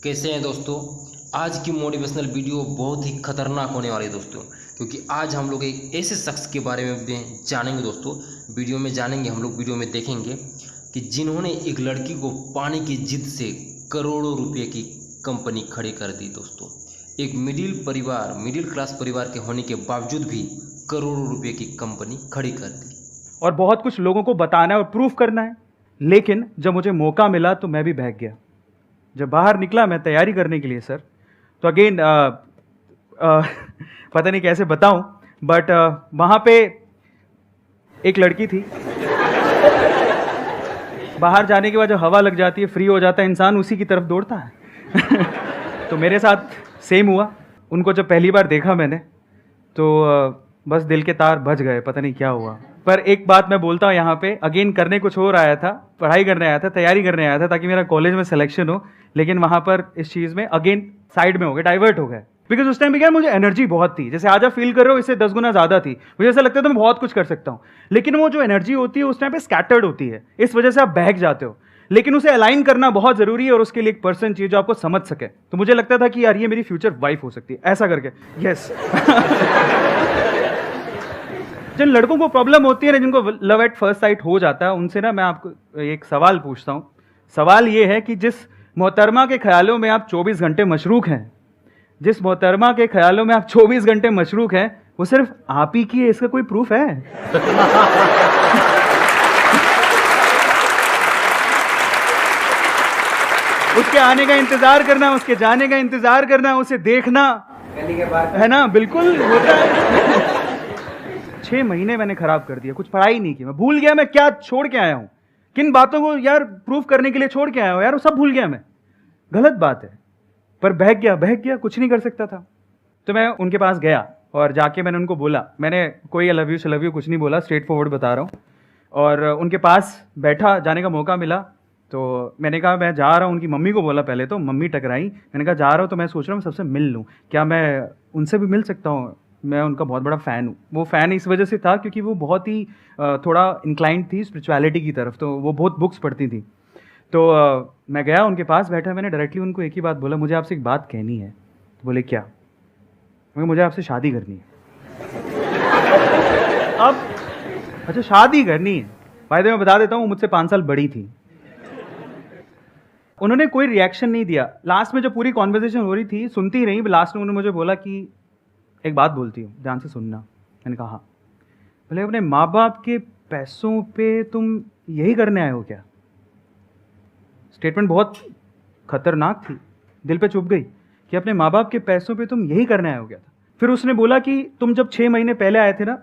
कैसे हैं दोस्तों। आज की मोटिवेशनल वीडियो बहुत ही खतरनाक होने वाली है दोस्तों, क्योंकि आज हम लोग एक ऐसे शख्स के बारे में जानेंगे दोस्तों। वीडियो में जानेंगे, हम लोग वीडियो में देखेंगे कि जिन्होंने एक लड़की को पाने की जिद से करोड़ों रुपए की कंपनी खड़ी कर दी दोस्तों। एक मिडिल क्लास परिवार के होने के बावजूद भी करोड़ों रुपए की कंपनी खड़ी कर दी। और बहुत कुछ लोगों को बताना है और प्रूफ करना है, लेकिन जब मुझे मौका मिला तो मैं भी बहक गया। जब बाहर निकला मैं तैयारी करने के लिए सर, तो अगेन पता नहीं कैसे बताऊं, बट वहाँ पे एक लड़की थी। बाहर जाने के बाद जब हवा लग जाती है, फ्री हो जाता है इंसान, उसी की तरफ दौड़ता है। तो मेरे साथ सेम हुआ। उनको जब पहली बार देखा मैंने तो बस दिल के तार बज गए, पता नहीं क्या हुआ। पर एक बात मैं बोलता हूँ यहाँ पे, अगेन करने कुछ और आया था, पढ़ाई करने आया था, तैयारी करने आया था ताकि मेरा कॉलेज में सिलेक्शन हो, लेकिन वहाँ पर इस चीज़ में अगेन साइड में हो गए, डाइवर्ट हो गए। बिकॉज उस टाइम पे क्या, मुझे एनर्जी बहुत थी, जैसे आज आप फील कर रहे हो इससे 10 गुना ज़्यादा थी। मुझे ऐसा लगता था मैं बहुत कुछ कर सकता हूँ, लेकिन वो जो एनर्जी होती है उस टाइम पे स्कैटर्ड होती है, इस वजह से आप बहक जाते हो। लेकिन उसे अलाइन करना बहुत ज़रूरी है और उसके लिए एक पर्सन चाहिए जो आपको समझ सके। तो मुझे लगता था कि यार ये मेरी फ्यूचर वाइफ हो सकती है, ऐसा करके। यस। जिन लड़कों को प्रॉब्लम होती है ना, जिनको लव एट फर्स्ट साइट हो जाता है, उनसे ना मैं आपको एक सवाल पूछता हूँ। सवाल ये है कि जिस मोहतरमा के ख्यालों में आप 24 घंटे मशरूक हैं, जिस मोहतरमा के ख्यालों में आप 24 घंटे मशरूक हैं, वो सिर्फ आप ही की है, इसका कोई प्रूफ है? उसके आने का इंतजार करना, उसके जाने का इंतजार करना, उसे देखना, है ना, बिल्कुल होता है। 6 महीने मैंने खराब कर दिया, कुछ पढ़ाई नहीं की, मैं भूल गया मैं क्या छोड़ के आया हूं, किन बातों को यार प्रूफ करने के लिए छोड़ के आया हूं यार, वो सब भूल गया मैं। गलत बात है, पर बहक गया, कुछ नहीं कर सकता था। तो मैं उनके पास गया और जाके मैंने उनको बोला, मैंने कोई आई लव यू कुछ नहीं बोला, स्ट्रेट फॉरवर्ड बता रहा हूँ। और उनके पास बैठा, जाने का मौका मिला तो मैंने कहा मैं जा रहा हूँ। उनकी मम्मी को बोला पहले, तो मम्मी टकराई। मैंने कहा जा रहा हूँ, तो मैं सोच रहा हूँ सबसे मिल लूँ, क्या मैं उनसे भी मिल सकता हूँ? मैं उनका बहुत बड़ा फ़ैन हूँ। वो फ़ैन इस वजह से था क्योंकि वो बहुत ही थोड़ा इंक्लाइंड थी स्पिरिचुअलिटी की तरफ, तो वो बहुत बुक्स पढ़ती थी। तो मैं गया उनके पास बैठा, मैंने डायरेक्टली उनको एक ही बात बोला, मुझे आपसे एक बात कहनी है। तो बोले क्या? मुझे आपसे शादी करनी है। अब अच्छा, शादी करनी है। भाई मैं बता देता हूँ, मुझसे 5 साल बड़ी थी। उन्होंने कोई रिएक्शन नहीं दिया। लास्ट में जब पूरी कॉन्वर्सेशन हो रही थी, सुनती रही, लास्ट में उन्होंने मुझे बोला कि एक बात बोलती हूँ, ध्यान से सुनना। मैंने कहा हाँ। बोले अपने माँ बाप के पैसों पे तुम यही करने आए हो क्या? स्टेटमेंट बहुत खतरनाक थी, दिल पे चुभ गई कि अपने माँ बाप के पैसों पे तुम यही करने आए हो क्या था। फिर उसने बोला कि तुम जब 6 महीने पहले आए थे ना,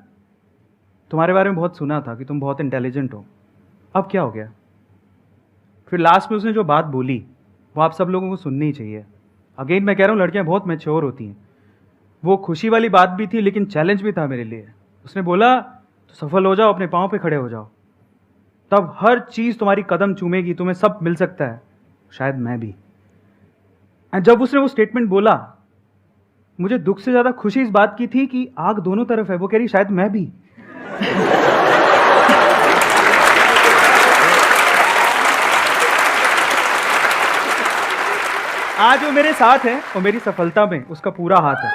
तुम्हारे बारे में बहुत सुना था कि तुम बहुत इंटेलिजेंट हो, अब क्या हो गया? फिर लास्ट में उसने जो बात बोली वो आप सब लोगों को सुननी चाहिए। अगेन मैं कह रहा हूँ, लड़कियाँ बहुत मैच्योर होती हैं। वो खुशी वाली बात भी थी, लेकिन चैलेंज भी था मेरे लिए। उसने बोला तो सफल हो जाओ, अपने पाँव पे खड़े हो जाओ, तब हर चीज़ तुम्हारी कदम चूमेगी, तुम्हें सब मिल सकता है, शायद मैं भी। एंड जब उसने वो स्टेटमेंट बोला, मुझे दुख से ज़्यादा खुशी इस बात की थी कि आग दोनों तरफ है। वो कह रही शायद मैं भी। आज वो मेरे साथ है और मेरी सफलता में उसका पूरा हाथ है।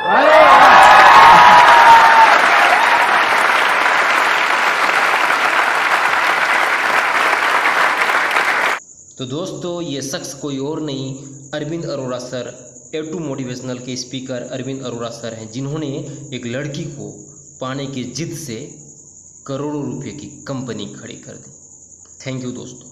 तो दोस्तों, ये शख्स कोई और नहीं, Arvind Arora sir, A2 motivational के स्पीकर अरविंद अरोड़ा सर हैं, जिन्होंने एक लड़की को पाने की जिद से करोड़ों रुपए की कंपनी खड़ी कर दी। थैंक यू दोस्तों।